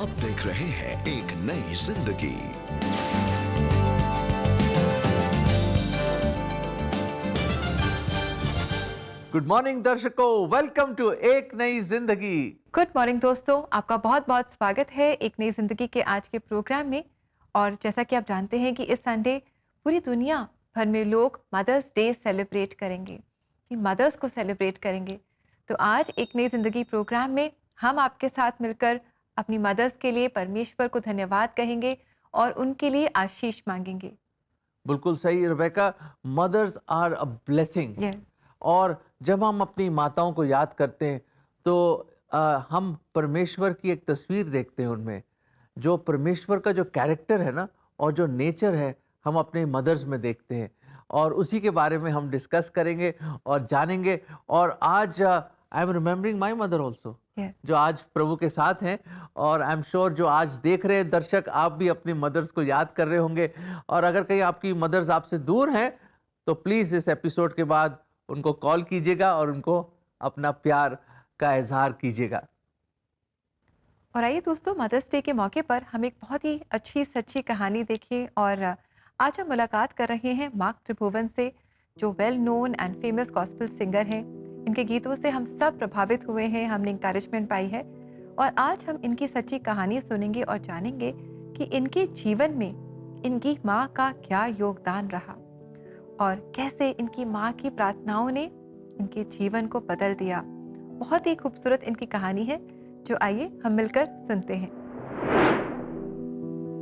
आप देख रहे हैं एक नई जिंदगी। गुड मॉर्निंग दर्शकों, वेलकम टू एक नई जिंदगी। गुड मॉर्निंग दोस्तों, आपका बहुत बहुत स्वागत है एक नई ज़िंदगी के आज के प्रोग्राम में। और जैसा कि आप जानते हैं कि इस संडे पूरी दुनिया भर में लोग मदर्स डे सेलिब्रेट करेंगे, कि मदर्स को सेलिब्रेट करेंगे। तो आज एक नई ज़िंदगी प्रोग्राम में हम आपके साथ मिलकर अपनी मदर्स के लिए परमेश्वर को धन्यवाद कहेंगे और उनके लिए आशीष मांगेंगे। बिल्कुल सही Rebecca, mothers are a blessing. Yes. और जब हम अपनी माताओं को याद करते हैं तो हम परमेश्वर की एक तस्वीर देखते हैं उनमें। जो परमेश्वर का जो कैरेक्टर है ना और जो नेचर है, हम अपने मदर्स में देखते हैं और उसी के बारे में हम डिस्कस करेंगे और जानेंगे। और आज I am remembering my mother also, Yes. जो आज प्रभु के साथ हैं। और आई एम श्योर जो आज देख रहे हैं दर्शक, आप भी अपनी मदर्स को याद कर रहे होंगे। और अगर कहीं आपकी मदर्स आपसे दूर हैं तो प्लीज़ इस एपिसोड के बाद उनको कॉल कीजिएगा और उनको अपना प्यार का इजहार कीजिएगा। और आइए दोस्तों, मदर्स डे के मौके पर हम एक बहुत ही अच्छी सच्ची कहानी देखें। और आज हम मुलाकात कर रहे हैं मार्क त्रिभुवन से, जो well known and famous gospel singer हैं। इनके गीतों से हम सब प्रभावित हुए हैं, हमने इंकरेजमेंट पाई है। और आज हम इनकी सच्ची कहानी सुनेंगे और जानेंगे कि इनके जीवन में इनकी माँ का क्या योगदान रहा और कैसे इनकी माँ की प्रार्थनाओं ने इनके जीवन को बदल दिया। बहुत ही खूबसूरत इनकी कहानी है, जो आइए हम मिलकर सुनते हैं।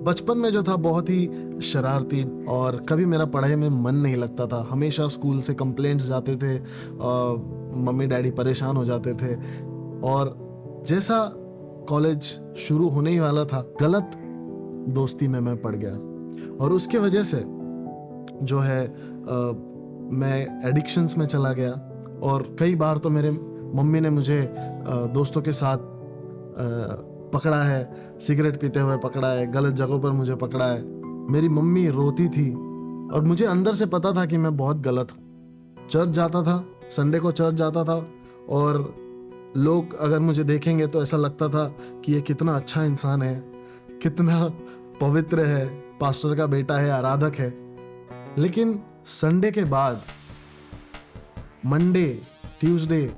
बचपन में जो था बहुत ही शरारती और कभी मेरा पढ़ाई में मन नहीं लगता था। हमेशा स्कूल से कंप्लेंट्स जाते थे, मम्मी डैडी परेशान हो जाते थे। और जैसा कॉलेज शुरू होने ही वाला था, गलत दोस्ती में मैं पड़ गया और उसके वजह से जो है मैं एडिक्शंस में चला गया। और कई बार तो मेरे मम्मी ने मुझे दोस्तों के साथ पकड़ा है, सिगरेट पीते हुए पकड़ा है, गलत जगहों पर मुझे पकड़ा है। मेरी मम्मी रोती थी और मुझे अंदर से पता था कि मैं बहुत गलत हूँ। चर्च जाता था, संडे को चर्च जाता था और लोग अगर मुझे देखेंगे तो ऐसा लगता था कि ये कितना अच्छा इंसान है, कितना पवित्र है, पास्टर का बेटा है, आराधक है। लेकिन संडे के बाद मंडे, ट्यूसडे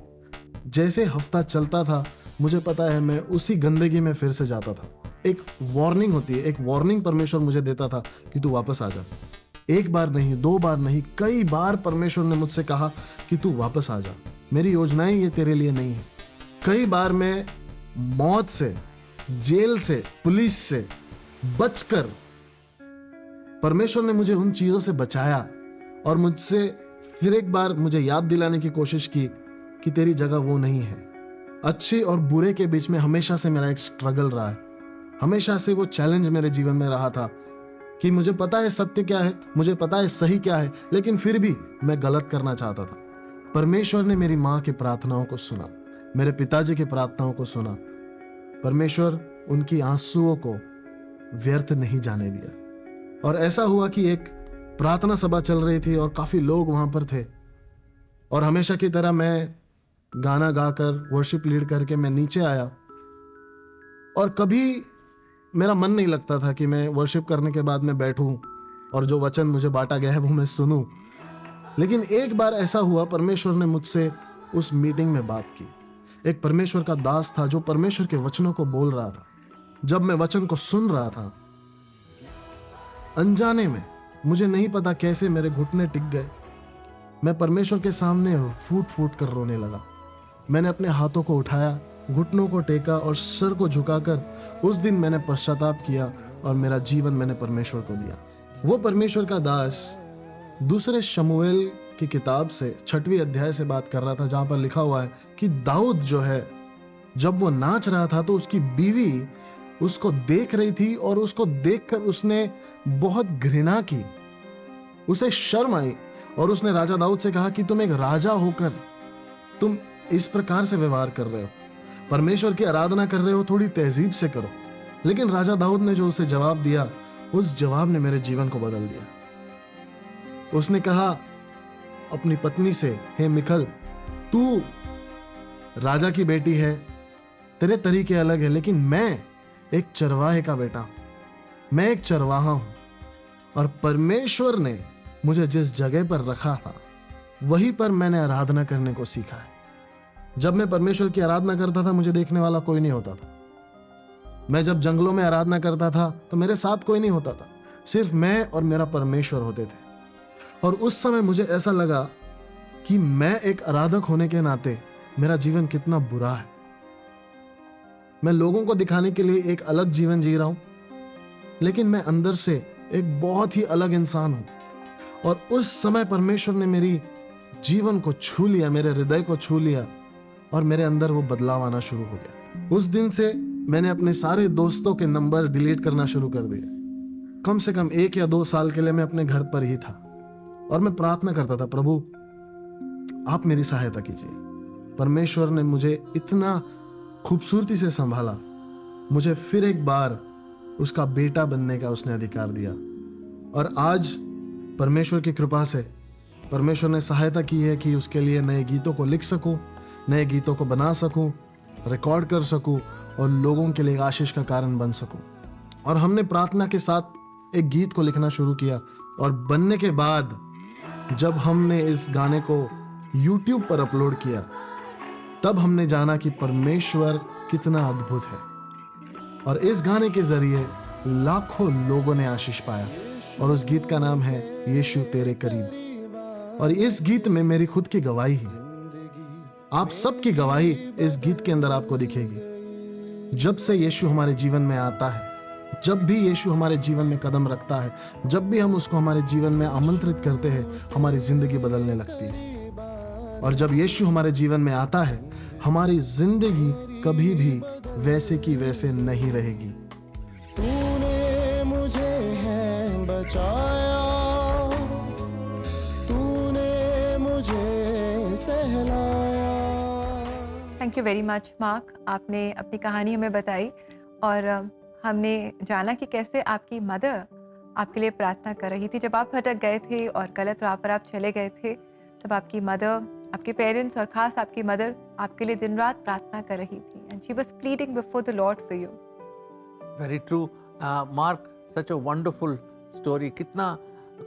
जैसे हफ्ता चलता था, मुझे पता है मैं उसी गंदगी में फिर से जाता था। एक वार्निंग होती है, एक वार्निंग परमेश्वर मुझे देता था कि तू वापस आ जा। एक बार नहीं, दो बार नहीं, कई बार परमेश्वर ने मुझसे कहा कि तू वापस आ जा, मेरी योजनाएं ये तेरे लिए नहीं है। कई बार मैं मौत से, जेल से, पुलिस से बचकर, परमेश्वर ने मुझे उन चीजों से बचाया और मुझसे फिर एक बार मुझे याद दिलाने की कोशिश की कि तेरी जगह वो नहीं है। अच्छे और बुरे के बीच में हमेशा से मेरा एक स्ट्रगल रहा है, हमेशा से वो चैलेंज मेरे जीवन में रहा था कि मुझे पता है सत्य क्या है, मुझे पता है सही क्या है, लेकिन फिर भी मैं गलत करना चाहता था। परमेश्वर ने मेरी माँ की प्रार्थनाओं को सुना, मेरे पिताजी की प्रार्थनाओं को सुना। परमेश्वर उनकी आंसुओं को व्यर्थ नहीं जाने दिया। और ऐसा हुआ कि एक प्रार्थना सभा चल रही थी और काफी लोग वहां पर थे और हमेशा की तरह मैं गाना गाकर, वर्शिप लीड करके मैं नीचे आया। और कभी मेरा मन नहीं लगता था कि मैं वर्शिप करने के बाद मैं बैठूं और जो वचन मुझे बांटा गया है वो मैं सुनूं। लेकिन एक बार ऐसा हुआ, परमेश्वर ने मुझसे उस मीटिंग में बात की। एक परमेश्वर का दास था जो परमेश्वर के वचनों को बोल रहा था। जब मैं वचन को सुन रहा था, अनजाने में, मुझे नहीं पता कैसे मेरे घुटने टिक गए। मैं परमेश्वर के सामने फूट फूट कर रोने लगा। मैंने अपने हाथों को उठाया, घुटनों को टेका और सर को झुकाकर उस दिन मैंने पश्चाताप किया और मेरा जीवन मैंने परमेश्वर को दिया। वो परमेश्वर का दास दूसरे शमूएल की किताब से 6वें अध्याय से बात कर रहा था, जहां पर लिखा हुआ है कि दाऊद जो है, जब वो नाच रहा था तो उसकी बीवी उसको देख रही थी और उसको देखकर उसने बहुत घृणा की, उसे शर्म आई और उसने राजा दाऊद से कहा कि तुम एक राजा होकर तुम इस प्रकार से व्यवहार कर रहे हो, परमेश्वर की आराधना कर रहे हो, थोड़ी तहजीब से करो। लेकिन राजा दाऊद ने जो उसे जवाब दिया, उस जवाब ने मेरे जीवन को बदल दिया। उसने कहा अपनी पत्नी से, हे मिखल, तू राजा की बेटी है, तेरे तरीके अलग है, लेकिन मैं एक चरवाहे का बेटा हूं। मैं एक चरवाहा हूं और परमेश्वर ने मुझे जिस जगह पर रखा था वहीं पर मैंने आराधना करने को सीखा है। जब मैं परमेश्वर की आराधना करता था मुझे देखने वाला कोई नहीं होता था। मैं जब जंगलों में आराधना करता था तो मेरे साथ कोई नहीं होता था, सिर्फ मैं और मेरा परमेश्वर होते थे। और उस समय मुझे ऐसा लगा कि मैं एक आराधक होने के नाते मेरा जीवन कितना बुरा है। मैं लोगों को दिखाने के लिए एक अलग जीवन जी रहा हूं, लेकिन मैं अंदर से एक बहुत ही अलग इंसान हूं। और उस समय परमेश्वर ने मेरी जीवन को छू लिया, मेरे हृदय को छू लिया और मेरे अंदर वो बदलाव आना शुरू हो गया। उस दिन से मैंने अपने सारे दोस्तों के नंबर डिलीट करना शुरू कर दिए। कम से कम 1 या 2 साल के लिए मैं अपने घर पर ही था और मैं प्रार्थना करता था, प्रभु आप मेरी सहायता कीजिए। परमेश्वर ने मुझे इतना खूबसूरती से संभाला, मुझे फिर एक बार उसका बेटा बनने का उसने अधिकार दिया। और आज परमेश्वर की कृपा से परमेश्वर ने सहायता की है कि उसके लिए नए गीतों को लिख सकूं, नए गीतों को बना सकूं, रिकॉर्ड कर सकूं और लोगों के लिए आशीष का कारण बन सकूं। और हमने प्रार्थना के साथ एक गीत को लिखना शुरू किया और बनने के बाद जब हमने इस गाने को YouTube पर अपलोड किया तब हमने जाना कि परमेश्वर कितना अद्भुत है। और इस गाने के जरिए लाखों लोगों ने आशीष पाया और उस गीत का नाम है यीशु तेरे करीब। और इस गीत में मेरी खुद की गवाही है, आप सबकी गवाही इस गीत के अंदर आपको दिखेगी। जब से यीशु हमारे जीवन में आता है, जब भी यीशु हमारे जीवन में कदम रखता है, जब भी हम उसको हमारे जीवन में आमंत्रित करते हैं, हमारी जिंदगी बदलने लगती है। और जब यीशु हमारे जीवन में आता है, हमारी जिंदगी कभी भी वैसे की वैसे नहीं रहेगी। तूने मुझे है बचाया, तूने मुझे सहलाया। Thank you very much Mark, आपने अपनी कहानी हमें बताई और हमने जाना कि कैसे आपकी मदर आपके लिए प्रार्थना कर रही थी। जब आप भटक गए थे और गलत राह पर आप चले गए थे, तब आपकी मदर, आपके पेरेंट्स और खास आपकी मदर आपके लिए दिन रात प्रार्थना कर रही थी and she was pleading before the Lord for you. Very true mark, such a wonderful story. कितना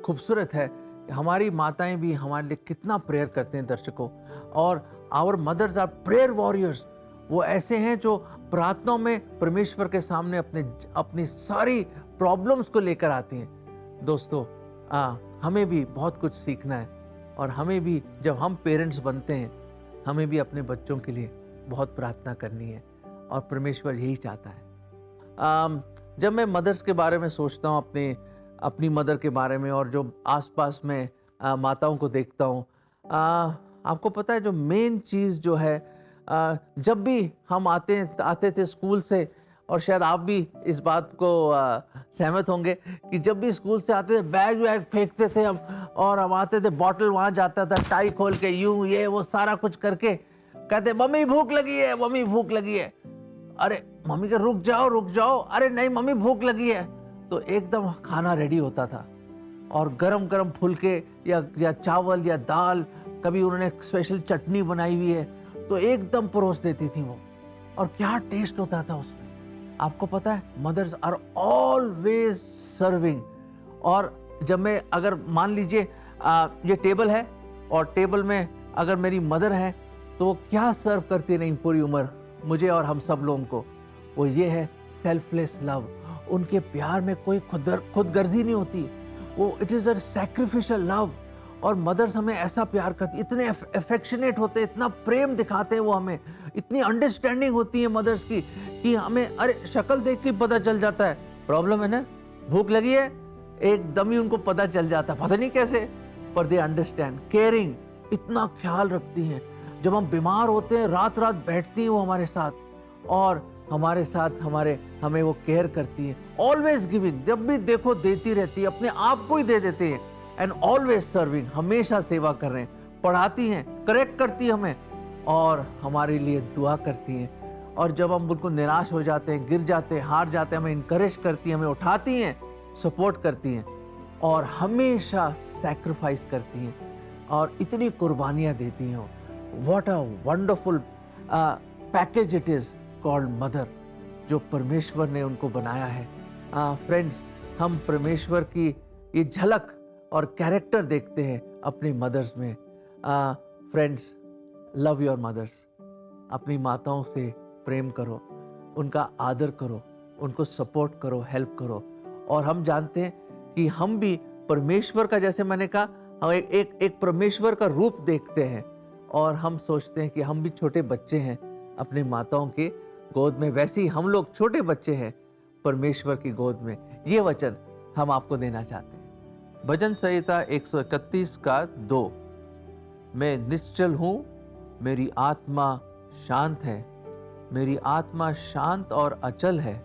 खूबसूरत है। हमारी माताएं भी हमारे लिए कितना प्रेयर करते हैं दर्शकों, और our mothers are prayer warriors. वो ऐसे हैं जो प्रार्थनाओं में परमेश्वर के सामने अपनी सारी प्रॉब्लम्स को लेकर आती हैं। दोस्तों हमें भी बहुत कुछ सीखना है और हमें भी, जब हम पेरेंट्स बनते हैं, हमें भी अपने बच्चों के लिए बहुत प्रार्थना करनी है और परमेश्वर यही चाहता है। जब मैं मदर्स के बारे में सोचता हूँ, अपनी मदर के बारे में, और जो आसपास में माताओं को देखता हूँ, आपको पता है जो मेन चीज़ जो है, जब भी हम आते थे स्कूल से, और शायद आप भी इस बात को सहमत होंगे कि जब भी स्कूल से आते थे बैग वैग फेंकते थे हम, और हम आते थे, बॉटल वहाँ जाता था, टाई खोल के यूं ये वो सारा कुछ करके कहते मम्मी भूख लगी है, मम्मी भूख लगी है। अरे मम्मी का रुक जाओ, अरे नहीं मम्मी भूख लगी है। तो एकदम खाना रेडी होता था और गरम गरम फुलके या चावल या दाल, कभी उन्होंने स्पेशल चटनी बनाई हुई है तो एकदम परोस देती थी वो, और क्या टेस्ट होता था उसमें। आपको पता है मदर्स आर ऑलवेज सर्विंग। और जब मैं, अगर मान लीजिए ये टेबल है और टेबल में अगर मेरी मदर है तो वो क्या सर्व करती नहीं पूरी उम्र मुझे और हम सब लोगों को, वो ये है सेल्फलेस लव। उनके प्यार में कोई खुदगर्जी नहीं होती, वो it is a sacrificial love. और मदर्स हमें ऐसा प्यार करती, इतने अफेक्शनेट होते, इतना प्रेम दिखाते हैं वो हमें, इतनी अंडरस्टैंडिंग होती है मदर्स की कि हमें अरे शक्ल देख के पता चल जाता है प्रॉब्लम है ना, भूख लगी है, एकदम ही उनको पता चल जाता है, पता नहीं कैसे, पर दे अंडरस्टैंड। केयरिंग, इतना ख्याल रखती हैं। जब हम बीमार होते हैं रात रात बैठती हैं वो हमारे साथ, और हमारे साथ हमें वो केयर करती है। ऑलवेज गिविंग, जब भी देखो देती रहती है, अपने आप को ही दे देते हैं। एंड ऑलवेज सर्विंग, हमेशा सेवा कर रहे हैं, पढ़ाती हैं, करेक्ट करती हैं हमें, और हमारे लिए दुआ करती हैं। और जब हम बिल्कुल निराश हो जाते हैं, गिर जाते हैं, हार जाते हैं, हमें इनकरेज करती हैं, हमें उठाती हैं, सपोर्ट करती हैं, और हमेशा सैक्रिफाइस करती हैं और इतनी कुर्बानियाँ देती हैं। What a wonderful package it is called mother. जो परमेश्वर ने उनको बनाया है। फ्रेंड्स, हम परमेश्वर की ये झलक और कैरेक्टर देखते हैं अपनी मदर्स में। Friends, love your mothers. अपनी माताओं से प्रेम करो, उनका आदर करो, उनको सपोर्ट करो, हेल्प करो। और हम जानते हैं कि हम भी परमेश्वर का, जैसे मैंने कहा, हम एक परमेश्वर का रूप देखते हैं और हम सोचते हैं कि हम भी छोटे बच्चे हैं अपने माताओं के गोद में, वैसे ही हम लोग छोटे बच्चे हैं परमेश्वर की गोद में। ये वचन हम आपको देना चाहते हैं। भजन संहिता 131 का 2। मैं निश्चल हूँ, मेरी आत्मा शांत है, मेरी आत्मा शांत और अचल है,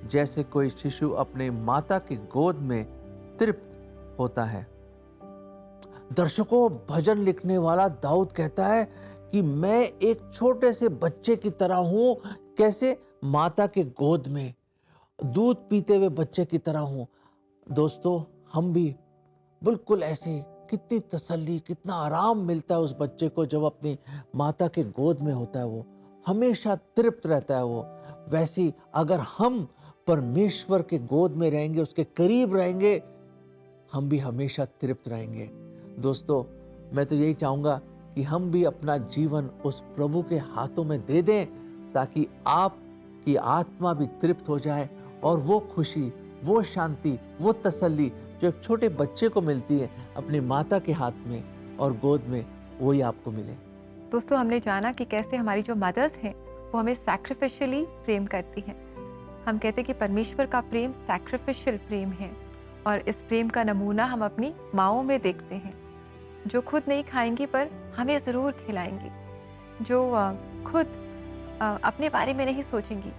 जैसे कोई शिशु अपने माता की गोद में तृप्त होता है। दर्शकों, भजन लिखने वाला दाऊद कहता है कि मैं एक छोटे से बच्चे की तरह हूं। कैसे? माता के गोद में दूध पीते हुए बच्चे की तरह हूं। दोस्तों, हम भी बिल्कुल ऐसे, कितनी तसल्ली, कितना आराम मिलता है उस बच्चे को जब अपनी माता के गोद में होता है। वो हमेशा तृप्त रहता है। वो वैसे अगर हम परमेश्वर के गोद में रहेंगे, उसके करीब रहेंगे, हम भी हमेशा तृप्त रहेंगे। दोस्तों, मैं तो यही चाहूँगा कि हम भी अपना जीवन उस प्रभु के हाथों में दे दें, ताकि आपकी आत्मा भी तृप्त हो जाए और वो खुशी, वो शांति, वो तसल्ली जो एक छोटे बच्चे को मिलती है अपनी माता के हाथ में और गोद में, वही आपको मिले। दोस्तों, हमने जाना कि कैसे हमारी जो मदर्स हैं वो हमें सैक्रिफिशियली प्रेम करती हैं। हम कहते हैं कि परमेश्वर का प्रेम सैक्रिफिशियल प्रेम है और इस प्रेम का नमूना हम अपनी माँओं में देखते हैं, जो खुद नहीं खाएंगी पर हमें ज़रूर खिलाएंगी, जो खुद अपने बारे में नहीं सोचेंगी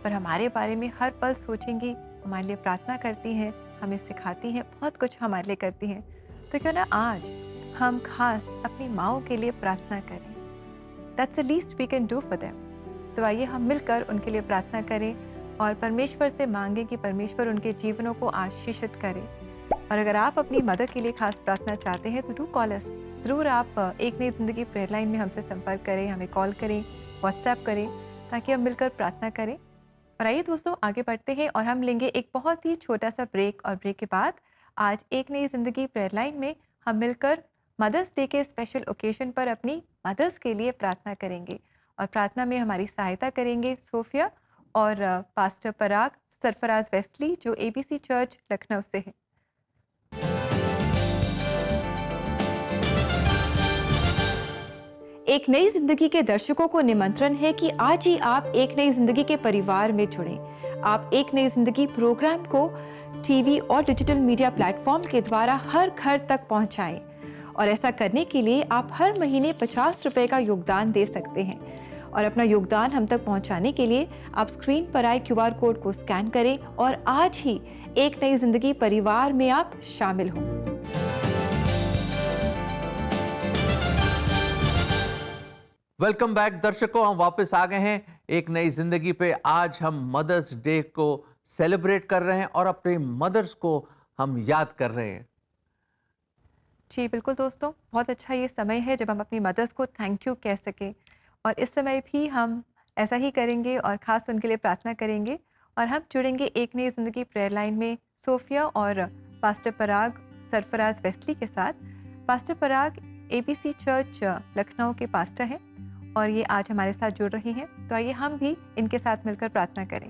पर हमारे बारे में हर पल सोचेंगी, हमारे लिए प्रार्थना करती हैं, हमें सिखाती हैं, बहुत कुछ हमारे लिए करती हैं। तो क्यों ना आज हम खास अपनी माँओं के लिए प्रार्थना करें। That's the least we can do for them. तो आइए हम मिलकर उनके लिए प्रार्थना करें और परमेश्वर से मांगें कि परमेश्वर उनके जीवनों को आशीषित करे। और अगर आप अपनी मदद के लिए खास प्रार्थना चाहते हैं तो डू कॉल अस। ज़रूर आप एक नई ज़िंदगी प्रेयर लाइन में हमसे संपर्क करें, हमें कॉल करें, व्हाट्सएप करें, ताकि हम मिलकर प्रार्थना करें। और आइए दोस्तों, आगे बढ़ते हैं और हम लेंगे एक बहुत ही छोटा सा ब्रेक। और ब्रेक के बाद आज एक नई ज़िंदगी प्रेयर लाइन में हम मिलकर मदर्स डे के स्पेशल ओकेजन पर अपनी मदर्स के लिए प्रार्थना करेंगे। और प्रार्थना में हमारी सहायता करेंगे सोफिया और पास्टर पराग सरफराज वेस्ली, जो एबीसी चर्च लखनऊ से हैं। एक नई जिंदगी के दर्शकों को निमंत्रण है कि आज ही आप एक नई जिंदगी के परिवार में जुड़ें। आप एक नई जिंदगी प्रोग्राम को टीवी और डिजिटल मीडिया प्लेटफॉर्म के द्वारा हर घर तक पहुंचाएं। और ऐसा करने के लिए आप हर महीने 50 रुपए का योगदान दे सकते हैं। और अपना योगदान हम तक पहुंचाने के लिए आप स्क्रीन पर आए QR कोड को स्कैन करें और आज ही एक नई जिंदगी परिवार में आप शामिल हों। वेलकम बैक दर्शकों, हम वापस आ गए हैं एक नई जिंदगी पे। आज हम मदर्स डे को सेलिब्रेट कर रहे हैं और अपने मदर्स को हम याद कर रहे हैं। जी बिल्कुल दोस्तों, बहुत अच्छा ये समय है जब हम अपनी मदर्स को थैंक यू कह सकें। और इस समय भी हम ऐसा ही करेंगे और ख़ास उनके लिए प्रार्थना करेंगे। और हम जुड़ेंगे एक नई ज़िंदगी प्रेयर लाइन में सोफिया और पास्टर पराग सरफराज वेस्ली के साथ। पास्टर पराग एबीसी चर्च लखनऊ के पास्टर हैं और ये आज हमारे साथ जुड़ रही हैं। तो आइए हम भी इनके साथ मिलकर प्रार्थना करें।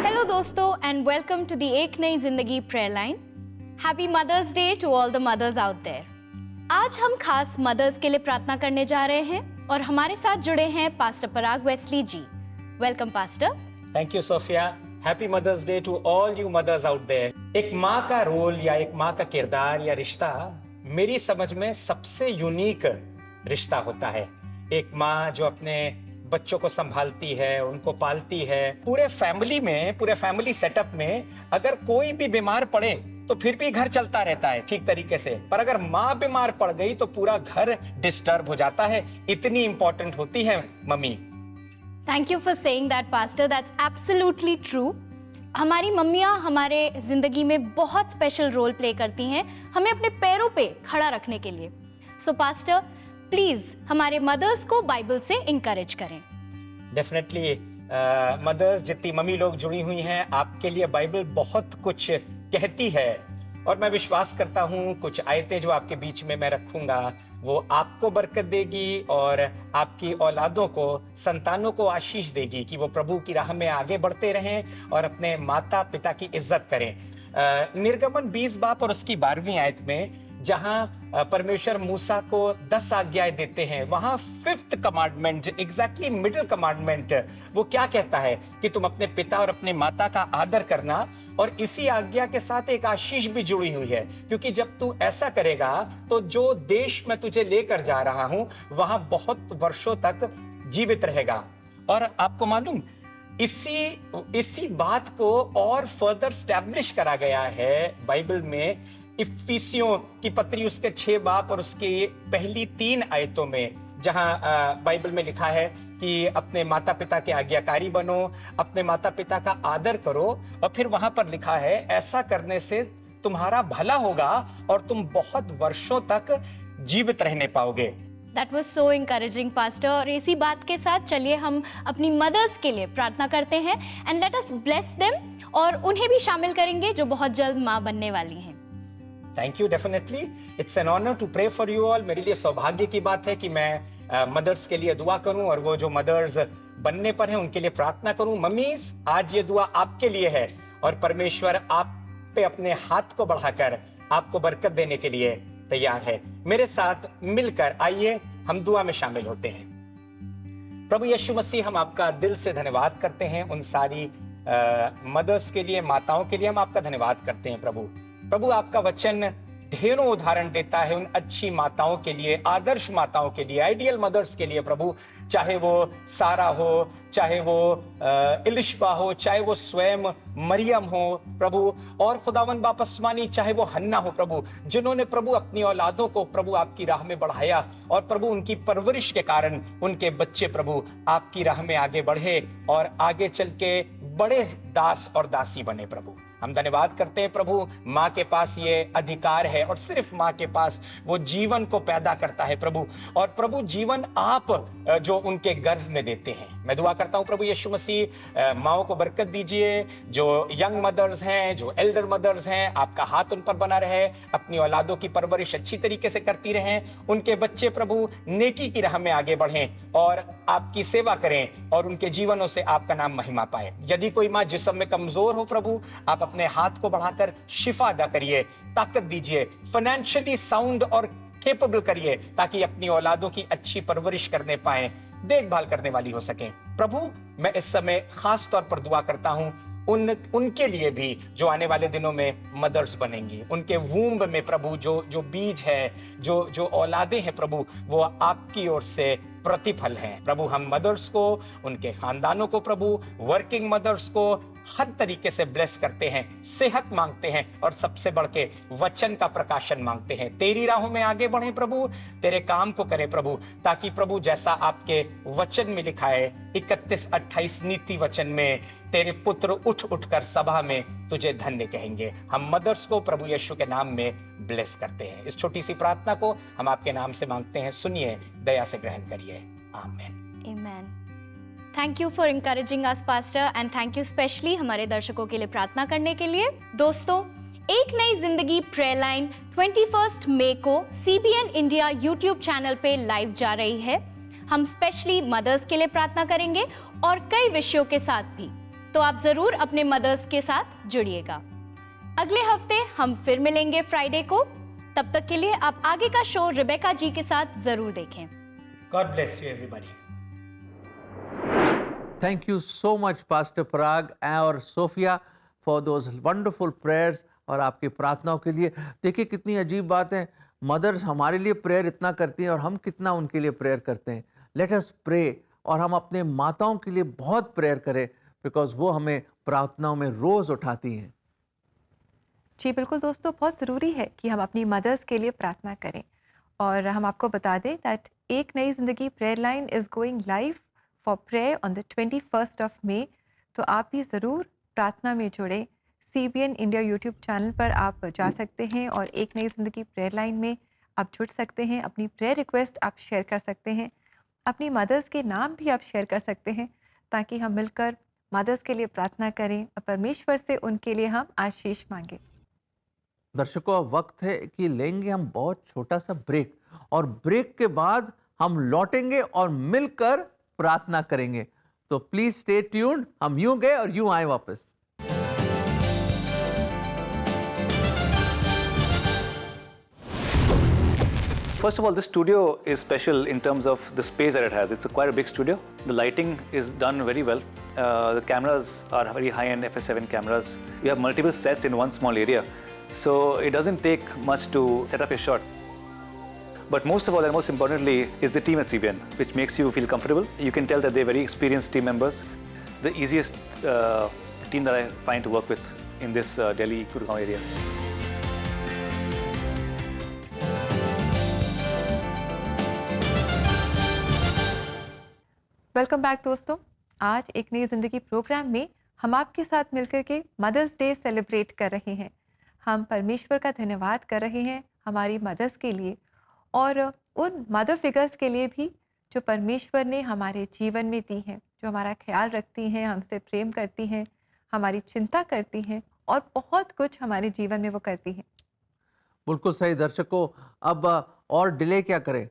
हेलो दोस्तों एंड वेलकम टू दी एक नई जिंदगी prayer line. Happy Mother's Day to all the mothers out there. आज हम खास मदर्स के लिए प्रार्थना करने जा रहे हैं और हमारे साथ जुड़े हैं pastor Parag Wesley ji. Welcome pastor. Thank you Sophia. Happy Mother's Day to all you mothers out there. एक माँ का रोल या एक माँ का किरदार या रिश्ता मेरी समझ में सबसे यूनिक रिश्ता होता है। एक माँ जो अपने बच्चों को संभालती है, उनको पालती है। पूरे फैमिली सेटअप में अगर कोई भी बीमार पड़े तो फिर भी घर चलता रहता है ठीक तरीके से, पर अगर माँ बीमार पड़ गई तो पूरा घर डिस्टर्ब हो जाता है। इतनी इंपॉर्टेंट होती है mummy. Thank you for saying that pastor, that's absolutely true. हमारी मम्मियाँ हमारे जिंदगी में बहुत स्पेशल रोल प्ले करती हैं, हमें अपने पैरों पे खड़ा रखने के लिए। सो पास्टर प्लीज हमारे मदर्स को बाइबल से इंकरेज करें। डेफिनेटली मदर्स, जितनी मम्मी लोग जुड़ी हुई हैं, आपके लिए बाइबल बहुत कुछ कहती है और मैं विश्वास करता हूँ कुछ आयतें जो आपके बीच में मैं रखूंगा वो आपको बरकत देगी और आपकी औलादों को, संतानों को आशीष देगी कि वो प्रभु की राह में आगे बढ़ते रहें और अपने माता पिता की इज्जत करें। निर्गमन 20 बाब और उसकी 12वीं आयत में जहां परमेश्वर मूसा को 10 आज्ञाएं देते हैं, वहां 5th commandment, exactly middle commandment, वो क्या कहता है कि तुम अपने पिता और अपने माता का आदर करना। और इसी आज्ञा के साथ एक आशीष भी जुड़ी हुई है, क्योंकि जब तू ऐसा करेगा तो जो देश मैं तुझे लेकर जा रहा हूं वहां बहुत वर्षों तक जीवित रहेगा। और आपको मालूम, इसी बात को और फर्दर स्टैब्लिश करा गया है बाइबल में इफिसियों की पत्री उसके 6 बाब और उसके पहली 3 आयतों में, जहां बाइबल में लिखा है कि अपने माता पिता के आज्ञाकारी बनो, अपने माता पिता का आदर करो, और फिर वहां पर लिखा है ऐसा करने से तुम्हारा भला होगा और तुम बहुत वर्षों तक जीवित रहने पाओगे। That was so encouraging pastor. और इसी बात के साथ चलिए हम अपनी मदर्स के लिए प्रार्थना करते हैं and let us bless them, और उन्हें भी शामिल करेंगे जो बहुत जल्द माँ बनने वाली हैं। Thank you, definitely it's an honour to pray for you all. मेरे लिए सौभाग्य की बात है कि मैं मदर्स के लिए दुआ करूं और वो जो मदर्स बनने पर हैं उनके लिए प्रार्थना करूं। मम्मीज, आज ये दुआ आपके लिए है और परमेश्वर आप पे अपने हाथ को बढ़ाकर आपको बरकत देने के लिए तैयार है। मेरे साथ मिलकर आइए हम दुआ में शामिल होते हैं। प्रभु यीशु मसीह, हम आपका दिल से धन्यवाद करते हैं उन सारी मदर्स के लिए, माताओं के लिए हम आपका धन्यवाद करते हैं। प्रभु आपका वचन ढेरों उदाहरण देता है उन अच्छी माताओं के लिए, आदर्श माताओं के लिए, आइडियल मदर्स के लिए प्रभु, चाहे वो सारा हो, चाहे वो इलिशबा हो, चाहे वो स्वयं मरियम हो प्रभु, और खुदावन बाप आसमानी चाहे वो हन्ना हो प्रभु, जिन्होंने प्रभु अपनी औलादों को प्रभु आपकी राह में बढ़ाया और प्रभु उनकी परवरिश के कारण उनके बच्चे प्रभु आपकी राह में आगे बढ़े और आगे चल के बड़े दास और दासी बने। प्रभु हम धन्यवाद करते हैं प्रभु, माँ के पास ये अधिकार है और सिर्फ माँ के पास वो जीवन को पैदा करता है प्रभु, और प्रभु जीवन आप जो उनके गर्भ में देते हैं। मैं दुआ करता हूँ प्रभु यीशु मसीह, माँओं को बरकत दीजिए, जो यंग मदर्स हैं, जो एल्डर मदर्स हैं, आपका हाथ उन पर बना रहे, अपनी औलादों की परवरिश अच्छी तरीके से करती रहें, उनके बच्चे प्रभु नेकी की राह में आगे बढ़ें और आपकी सेवा करें और उनके जीवनों से आपका नाम महिमा पाए। यदि कोई माँ जिस्म में कमजोर हो प्रभु, आप अपने हाथ को बढ़ाकर शिफा अदा करिए, ताकत दीजिए, फाइनेंशियली साउंड और केपेबल करिए, ताकि अपनी औलादों की अच्छी परवरिश करने पाए, देखभाल करने वाली हो सके। प्रभु मैं इस समय खास तौर पर दुआ करता हूं उनके लिए भी जो आने वाले दिनों में मदर्स बनेंगी, उनके वूम्ब में प्रभु जो बीज है, जो औलादे हैं प्रभु, वो आपकी ओर से प्रतिफल हैं। प्रभु हम मदर्स को, उनके खानदानों को प्रभु, वर्किंग मदर्स को हर तरीके से ब्लेस करते हैं, सेहत मांगते हैं और सबसे बढ़ के वचन का प्रकाशन मांगते हैं। तेरी राहों में आगे बढ़े प्रभु, तेरे काम को करें प्रभु, ताकि प्रभु जैसा आपके वचन में लिखा है 31-28 नीति वचन में, तेरे पुत्र उठ कर सभा में तुझे धन्य कहेंगे। हम मदर्स को प्रभु यीशु के नाम में ब्लेस करते हैं। इस छोटी सी प्रार्थना को हम आपके नाम से मांगते हैं, सुनिए, दया से ग्रहण करिए। आमीन। Amen. Thank you for encouraging us pastor, and thank you specially हमारे दर्शकों के लिए प्रार्थना करने के लिए। दोस्तों, एक नई जिंदगी प्रेयर लाइन 21 मई को CBN इंडिया यूट्यूब चैनल पे लाइव जा रही है। हम स्पेशली मदर्स के लिए प्रार्थना करेंगे और कई विषयों के साथ भी, तो आप जरूर अपने मदर्स के साथ जुड़िएगा। अगले हफ्ते हम फिर मिलेंगे फ्राइडे को। तब तक के लिए आप आगे का शो रिबेका जी के साथ जरूर देखें। God bless you everybody. Thank you so much, Pastor Parag और Sophia, for those wonderful prayers और आपकी प्रार्थनाओं के लिए। देखिए कितनी अजीब बात है, मदर्स हमारे लिए प्रेयर इतना करती हैं और हम कितना उनके लिए प्रेयर करते हैं। लेट अस प्रे, और हम अपने माताओं के लिए बहुत प्रेयर करें, बिकॉज वो हमें प्रार्थनाओं में रोज़ उठाती हैं। जी बिल्कुल दोस्तों, बहुत ज़रूरी है कि हम अपनी मदर्स के लिए प्रार्थना करें। और हम आपको बता दें दैट एक नई ज़िंदगी prayer line is going live for prayer on the 21 मई। तो आप भी ज़रूर प्रार्थना में जुड़े। CBN इंडिया यूट्यूब चैनल पर आप जा सकते हैं और एक नई ज़िंदगी प्रेयर लाइन में आप जुड़ सकते हैं। अपनी प्रेयर रिक्वेस्ट आप शेयर कर सकते हैं, अपनी मदर्स के नाम भी आप शेयर कर सकते हैं, ताकि हम मिलकर मदर्स के लिए प्रार्थना करें और परमेश्वर से उनके लिए हम आशीष मांगें। दर्शकों, अब वक्त है कि लेंगे हम बहुत छोटा सा ब्रेक, और ब्रेक के बाद हम लौटेंगे और मिलकर प्रार्थना करेंगे। तो प्लीज स्टे ट्यून्ड। हम यूं गए और यूं आए वापस। First of all, this studio is special in terms of the space that it has. It's quite a big studio. The lighting is done very well. The cameras are very high-end FS7 cameras. We have multiple sets in one small area, so it doesn't take much to set up a shot. But most of all, and most importantly, is the team at CBN, which makes you feel comfortable. You can tell that they're very experienced team members. The easiest team that I find to work with in this Delhi Gurgaon area. Welcome back दोस्तों। आज एक नई ज़िंदगी programme में हम आपके साथ मिलकर के मदर्स डे सेलिब्रेट कर रहे हैं। हम परमेश्वर का धन्यवाद कर रहे हैं हमारी मदर्स के लिए और उन मदर फिगर्स के लिए भी जो परमेश्वर ने हमारे जीवन में दी हैं, जो हमारा ख्याल रखती हैं, हमसे प्रेम करती हैं, हमारी चिंता करती हैं और बहुत कुछ हमारे जीवन में वो करती हैं। बिल्कुल सही दर्शकों। अब और डिले क्या करें,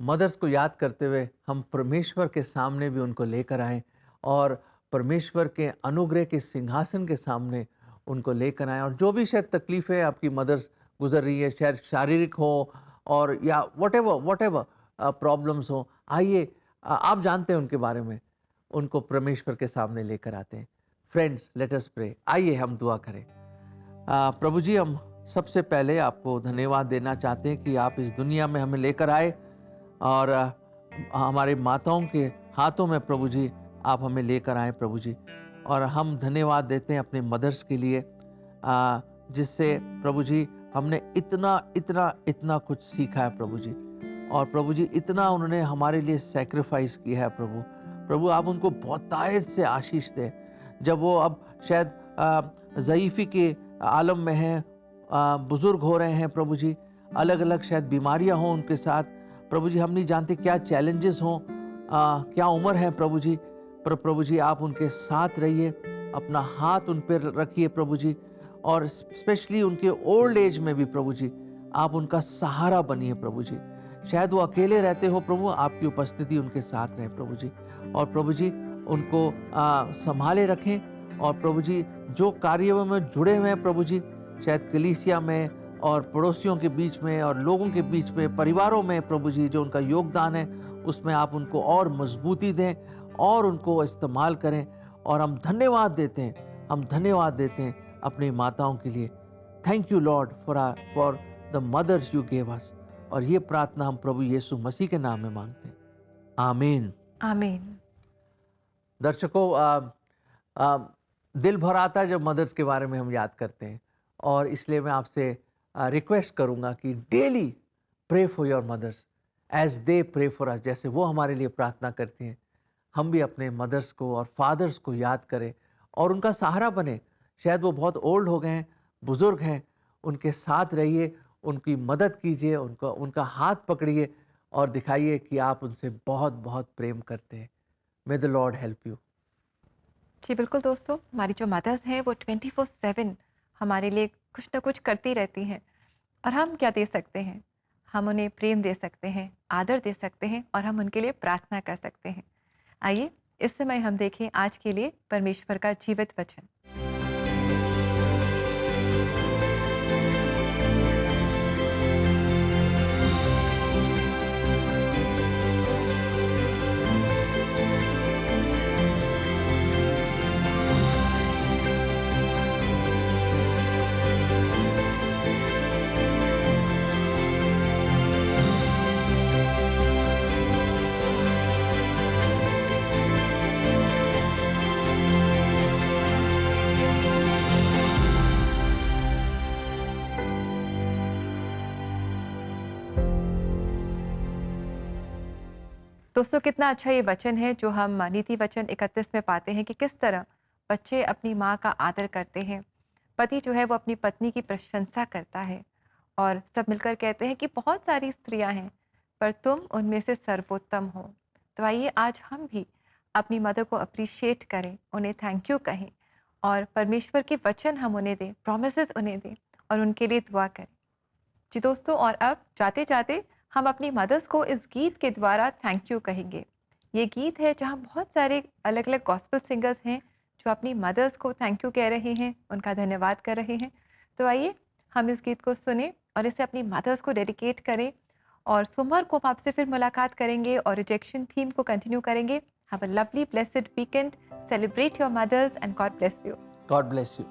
मदर्स को याद करते हुए हम परमेश्वर के सामने भी उनको लेकर आएं और परमेश्वर के अनुग्रह के सिंहासन के सामने उनको लेकर आएं। और जो भी शायद तकलीफ़ें आपकी मदर्स गुजर रही है, शायद शारीरिक हो और या वट प्रॉब्लम्स हो, आइए आप जानते हैं उनके बारे में, उनको परमेश्वर के सामने लेकर आते हैं। Friends, let us pray. आइए हम दुआ करें। प्रभु जी, हम सबसे पहले आपको धन्यवाद देना चाहते हैं कि आप इस दुनिया में हमें लेकर आए और हमारे माताओं के हाथों में प्रभु जी आप हमें लेकर आए प्रभु जी। और हम धन्यवाद देते हैं अपने मदर्स के लिए, जिससे प्रभु जी हमने इतना कुछ सीखा है प्रभु जी। और प्रभु जी इतना उन्होंने हमारे लिए सैक्रिफाइस किया है प्रभु। प्रभु आप उनको बहुतायत से आशीष दें। जब वो अब शायद ज़ईफ़ी के आलम में हैं, बुज़ुर्ग हो रहे हैं प्रभु जी, अलग अलग शायद बीमारियां हों उनके साथ प्रभु जी, हम नहीं जानते क्या चैलेंजेस हों, क्या उम्र है प्रभु जी, पर प्रभु जी आप उनके साथ रहिए, अपना हाथ उन पर रखिए प्रभु जी। और स्पेशली उनके ओल्ड एज में भी प्रभु जी आप उनका सहारा बनिए प्रभु जी। शायद वो अकेले रहते हो प्रभु, आपकी उपस्थिति उनके साथ रहे प्रभु जी। और प्रभु जी उनको संभाले रखें। और प्रभु जी जो कार्यों में जुड़े हुए हैं प्रभु जी, शायद कलीसिया में और पड़ोसियों के बीच में और लोगों के बीच में, परिवारों में प्रभु जी जो उनका योगदान है उसमें आप उनको और मजबूती दें और उनको इस्तेमाल करें। और हम धन्यवाद देते हैं अपनी माताओं के लिए। Thank you Lord for the mothers you gave us. और ये प्रार्थना हम प्रभु यीशु मसीह के नाम में मांगते हैं, आमीन आमीन। दर्शकों, दिल भर आता है जब मदर्स के बारे में हम याद करते हैं, और इसलिए मैं आपसे रिक्वेस्ट करूंगा कि daily pray for your mothers as they pray for us. जैसे वो हमारे लिए प्रार्थना करती हैं, हम भी अपने मदर्स को और फादर्स को याद करें और उनका सहारा बने। शायद वो बहुत ओल्ड हो गए हैं, बुज़ुर्ग हैं, उनके साथ रहिए, उनकी मदद कीजिए, उनका हाथ पकड़िए और दिखाइए कि आप उनसे बहुत बहुत प्रेम करते हैं। May the Lord help you. जी बिल्कुल दोस्तों, हमारी जो मदर्स हैं वो 24/7 हमारे लिए कुछ ना कुछ करती रहती हैं। और हम क्या दे सकते हैं? हम उन्हें प्रेम दे सकते हैं, आदर दे सकते हैं और हम उनके लिए प्रार्थना कर सकते हैं। आइए इस समय हम देखें आज के लिए परमेश्वर का जीवित वचन। दोस्तों कितना अच्छा ये वचन है जो हम नीति वचन 31 में पाते हैं कि किस तरह बच्चे अपनी माँ का आदर करते हैं, पति जो है वो अपनी पत्नी की प्रशंसा करता है और सब मिलकर कहते हैं कि बहुत सारी स्त्रियां हैं पर तुम उनमें से सर्वोत्तम हो। तो आइए आज हम भी अपनी मदर को अप्रिशिएट करें, उन्हें थैंक यू कहें और परमेश्वर के वचन हम उन्हें दें, प्रॉमिसेस उन्हें दें और उनके लिए दुआ करें। जी दोस्तों, और अब जाते जाते हम अपनी मदर्स को इस गीत के द्वारा थैंक यू कहेंगे। ये गीत है जहाँ बहुत सारे अलग अलग गॉस्पेल सिंगर्स हैं जो अपनी मदर्स को थैंक यू कह रहे हैं, उनका धन्यवाद कर रहे हैं। तो आइए हम इस गीत को सुने और इसे अपनी मदर्स को डेडिकेट करें। और सोमवार को हम आपसे फिर मुलाकात करेंगे और रिजेक्शन थीम को कंटिन्यू करेंगे। Have a lovely blessed weekend, celebrate your mothers and God bless you. God bless you.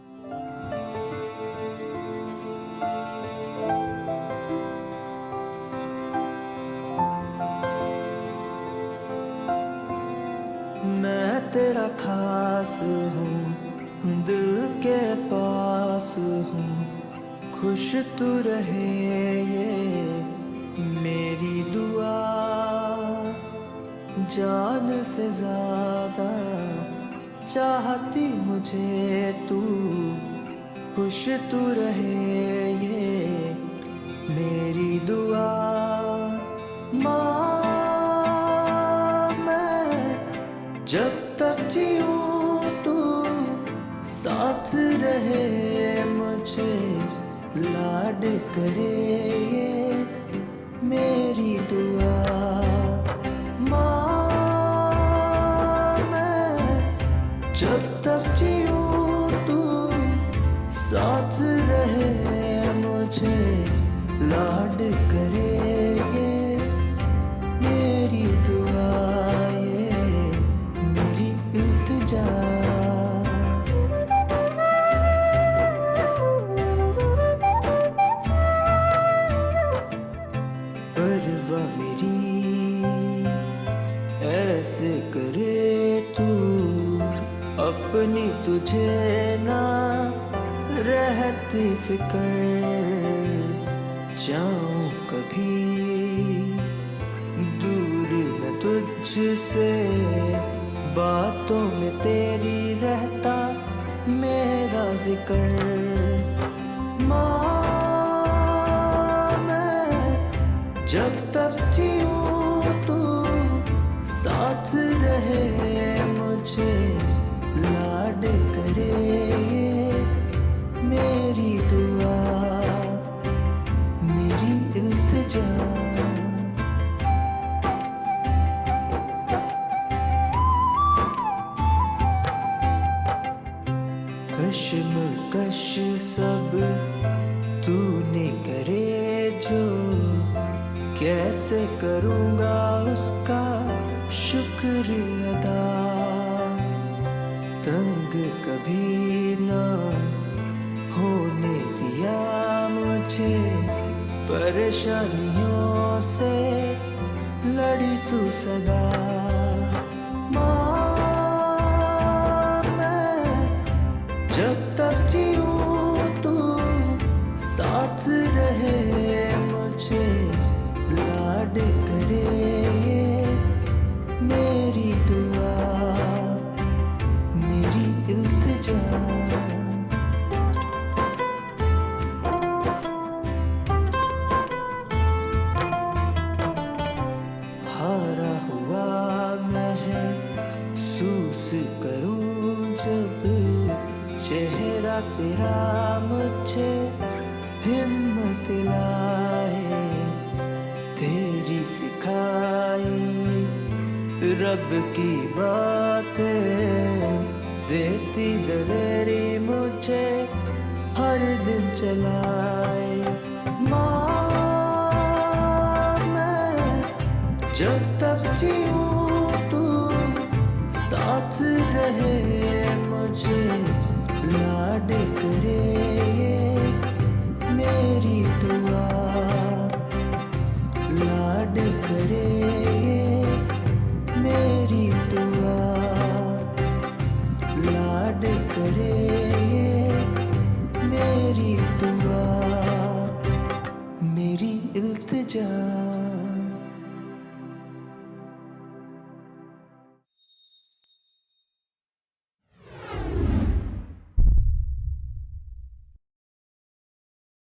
मैं तेरा खास हूँ, दिल के पास हूँ, खुश तू रहे ये मेरी दुआ। जान से ज्यादा चाहती मुझे तू, खुश तू रहे ये मेरी दुआ। माँ, जब तक जीऊं तू साथ रहे मुझे, लाड करे ये मेरी दुआ। माँ, मैं जब तक जीऊं तू साथ रहे मुझे, लाड करे ये मेरी दुआ। परवा मेरी ऐसे करे तू, अपनी तुझे ना रहती फिकर। जाऊं कभी दूर न तुझसे, बातों में तेरी रहता मेरा जिक्र। माँ, मैं जब तक जीऊं तू साथ रहे मुझे, लाड करे ये मेरी दुआ, मेरी इल्तिजा। कश्मकश सब तूने करे जो, कैसे करूँगा उसका शुक्र अदा। तंग कभी ना होने दिया मुझे, परेशानियों से लड़ी तू सदा। माँ, मैं जब तक जीऊं तू साथ रहे मुझे, लाड करे ये मेरी दुआ, मेरी इल्तिजा। हारा हुआ महसूस करूं जब चेहरा तेरा मुझे हिम्मत लाए। तेरी सिखाई रब की बातें देती दलेरी मुझे हर दिन चलाए। माँ, मैं जब तक जीऊं तू साथ रहे मुझे, लाड करे ये मेरी दुआ, लाड करे ये मेरी दुआ, लाड करे ये मेरी दुआ, मेरी इल्तिजा।